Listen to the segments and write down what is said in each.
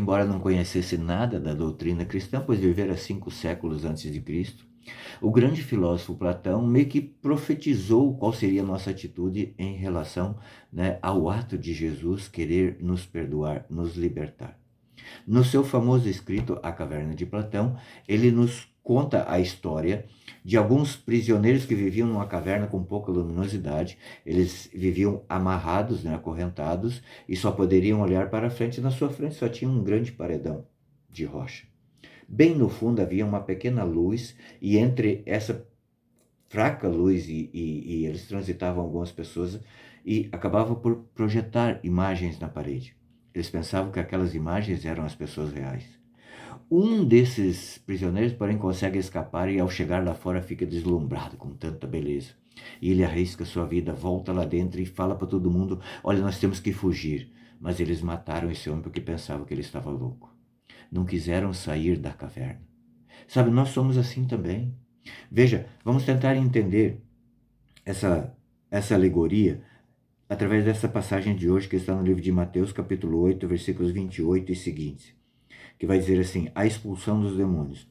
embora não conhecesse nada da doutrina cristã, pois vivera 5 séculos antes de Cristo, o grande filósofo Platão meio que profetizou qual seria a nossa atitude em relação, né, ao ato de Jesus querer nos perdoar, nos libertar. No seu famoso escrito A Caverna de Platão, ele nos conta a história de alguns prisioneiros que viviam numa caverna com pouca luminosidade. Eles viviam amarrados, né, acorrentados, e só poderiam olhar para frente. Na sua frente só tinha um grande paredão de rocha. Bem no fundo havia uma pequena luz, e entre essa fraca luz e eles transitavam algumas pessoas e acabavam por projetar imagens na parede. Eles pensavam que aquelas imagens eram as pessoas reais. Um desses prisioneiros, porém, consegue escapar e ao chegar lá fora fica deslumbrado com tanta beleza. E ele arrisca sua vida, volta lá dentro e fala para todo mundo: olha, nós temos que fugir. Mas eles mataram esse homem porque pensavam que ele estava louco. Não quiseram sair da caverna. Sabe, nós somos assim também. Veja, vamos tentar entender essa alegoria através dessa passagem de hoje que está no livro de Mateus, capítulo 8, versículos 28 e seguintes, que vai dizer assim: a expulsão dos demônios.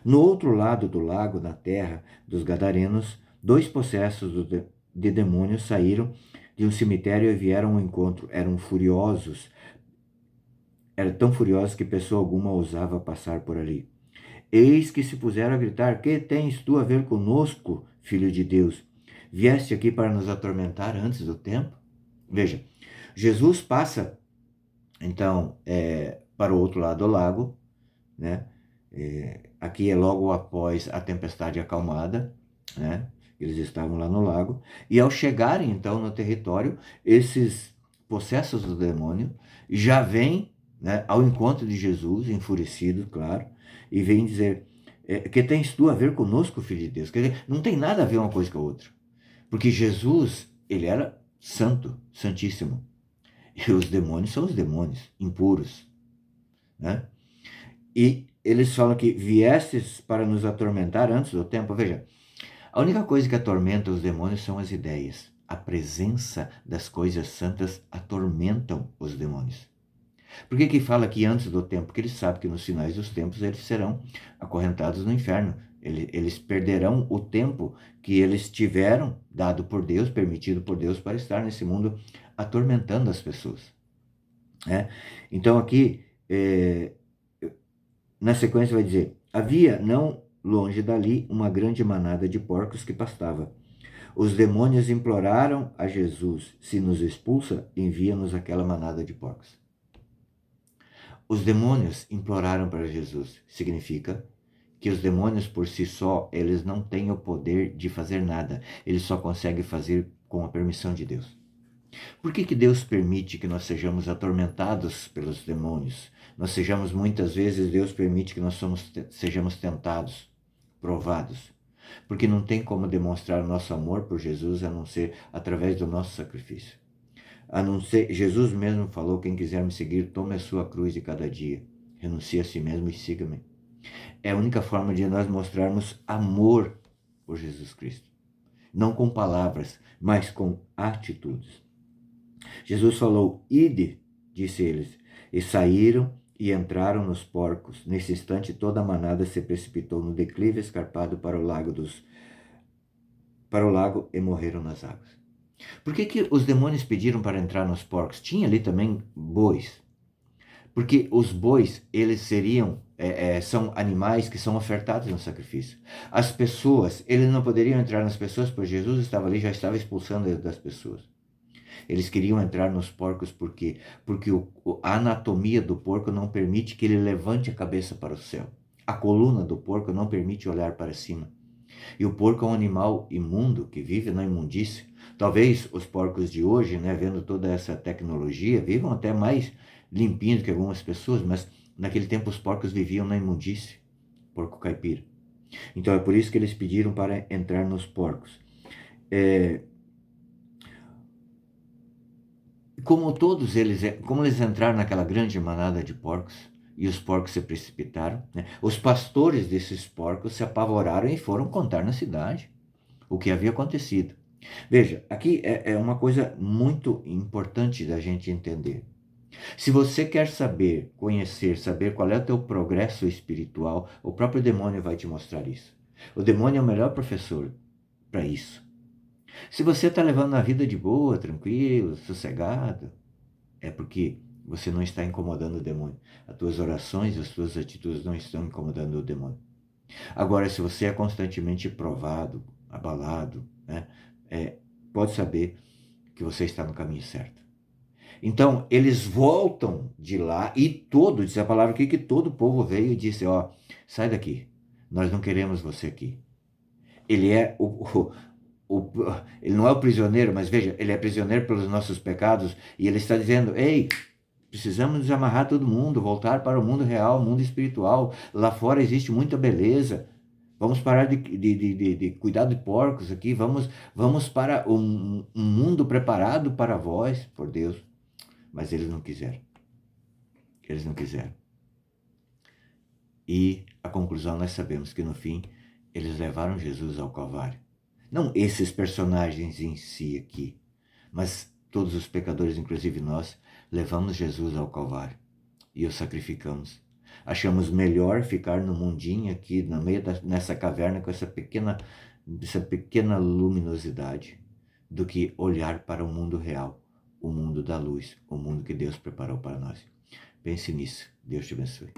No outro lado do lago, na terra dos Gadarenos, 2 possessos de demônios saíram de um cemitério e vieram ao encontro. Eram tão furiosos que pessoa alguma ousava passar por ali. Eis que se puseram a gritar: que tens tu a ver conosco, filho de Deus? Vieste aqui para nos atormentar antes do tempo? Veja, Jesus passa, então, para o outro lado do lago, né? Aqui é logo após a tempestade acalmada, né? Eles estavam lá no lago, e ao chegarem, então, no território, esses possessos do demônio já vêm, né, ao encontro de Jesus, enfurecido, claro, e vêm dizer: que tens tu a ver conosco, filho de Deus? Quer dizer, não tem nada a ver uma coisa com a outra. Porque Jesus, ele era santo, santíssimo. E os demônios são os demônios, impuros, né? E eles falam que viestes para nos atormentar antes do tempo. Veja, a única coisa que atormenta os demônios são as ideias. A presença das coisas santas atormentam os demônios. Por que fala que antes do tempo? Porque eles sabem que nos finais dos tempos eles serão acorrentados no inferno. Eles perderão o tempo que eles tiveram dado por Deus, permitido por Deus, para estar nesse mundo atormentando as pessoas. Então aqui, na sequência vai dizer: havia não longe dali uma grande manada de porcos que pastava. Os demônios imploraram a Jesus: se nos expulsa, envia-nos aquela manada de porcos. Os demônios imploraram para Jesus. Significa que os demônios por si só, eles não têm o poder de fazer nada. Eles só conseguem fazer com a permissão de Deus. Por que Deus permite que nós sejamos atormentados pelos demônios? Muitas vezes, Deus permite que nós sejamos tentados, provados. Porque não tem como demonstrar o nosso amor por Jesus a não ser através do nosso sacrifício. Jesus mesmo falou: quem quiser me seguir, tome a sua cruz de cada dia, renuncie a si mesmo e siga-me. É a única forma de nós mostrarmos amor por Jesus Cristo. Não com palavras, mas com atitudes. Jesus falou: ide, disse eles, e saíram e entraram nos porcos. Nesse instante toda a manada se precipitou no declive escarpado para o lago e morreram nas águas. Por que os demônios pediram para entrar nos porcos? Tinha ali também bois. Porque os bois, eles são animais que são ofertados no sacrifício. As pessoas, eles não poderiam entrar nas pessoas, porque Jesus estava ali, já estava expulsando das pessoas. Eles queriam entrar nos porcos por quê? Porque a anatomia do porco não permite que ele levante a cabeça para o céu. A coluna do porco não permite olhar para cima. E o porco é um animal imundo que vive na imundície. Talvez os porcos de hoje, né, vendo toda essa tecnologia, vivam até mais limpinhos que algumas pessoas, mas naquele tempo os porcos viviam na imundície, porco caipira. Então é por isso que eles pediram para entrar nos porcos. Como eles entraram naquela grande manada de porcos, e os porcos se precipitaram, né? Os pastores desses porcos se apavoraram e foram contar na cidade o que havia acontecido. Veja, aqui é uma coisa muito importante da gente entender. Se você quer saber, conhecer, saber qual é o teu progresso espiritual, o próprio demônio vai te mostrar isso. O demônio é o melhor professor para isso. Se você está levando a vida de boa, tranquilo, sossegado, é porque você não está incomodando o demônio. As tuas orações, as tuas atitudes não estão incomodando o demônio. Agora, se você é constantemente provado, abalado, né, é, pode saber que você está no caminho certo. Então, eles voltam de lá e todo, diz a palavra aqui, que todo o povo veio e disse, ó, sai daqui, nós não queremos você aqui. Ele é ele não é o prisioneiro, mas veja, ele é prisioneiro pelos nossos pecados e ele está dizendo, ei, precisamos desamarrar todo mundo, voltar para o mundo real, o mundo espiritual. Lá fora existe muita beleza. Vamos parar de cuidar de porcos aqui, vamos para um mundo preparado para vós, por Deus. Mas eles não quiseram. Eles não quiseram. E a conclusão nós sabemos que no fim eles levaram Jesus ao Calvário. Não esses personagens em si aqui, mas todos os pecadores, inclusive nós, levamos Jesus ao Calvário e o sacrificamos. Achamos melhor ficar no mundinho aqui, no meio nessa caverna com essa pequena luminosidade, do que olhar para o mundo real, o mundo da luz, o mundo que Deus preparou para nós. Pense nisso. Deus te abençoe.